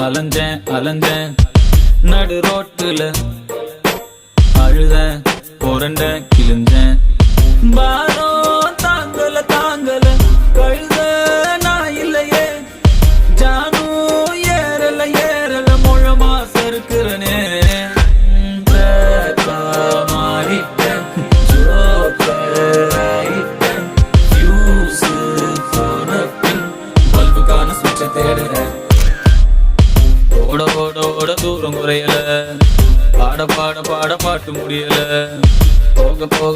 அலைஞ்சேன் அலைஞ்சேன் நடு ரோட்டுல அழுதேன் புரண்ட கிழிஞ்சேன் பாரம் தாங்கல தாங்கல கழுத நான் இல்லையே ஜானும் ஏறல ஏறல முழமா சறுக்குறனே மாறிட்டேன் ஜோக்கர் ஆயிட்டேன் ஃபியூஸ் போன பின் பல்புக்கான சுவிட்சை தேடுறேன் ஓட ஓட ஓட தூரம் குறையல பாட பாட பாட பாட்டு முடியல போக போக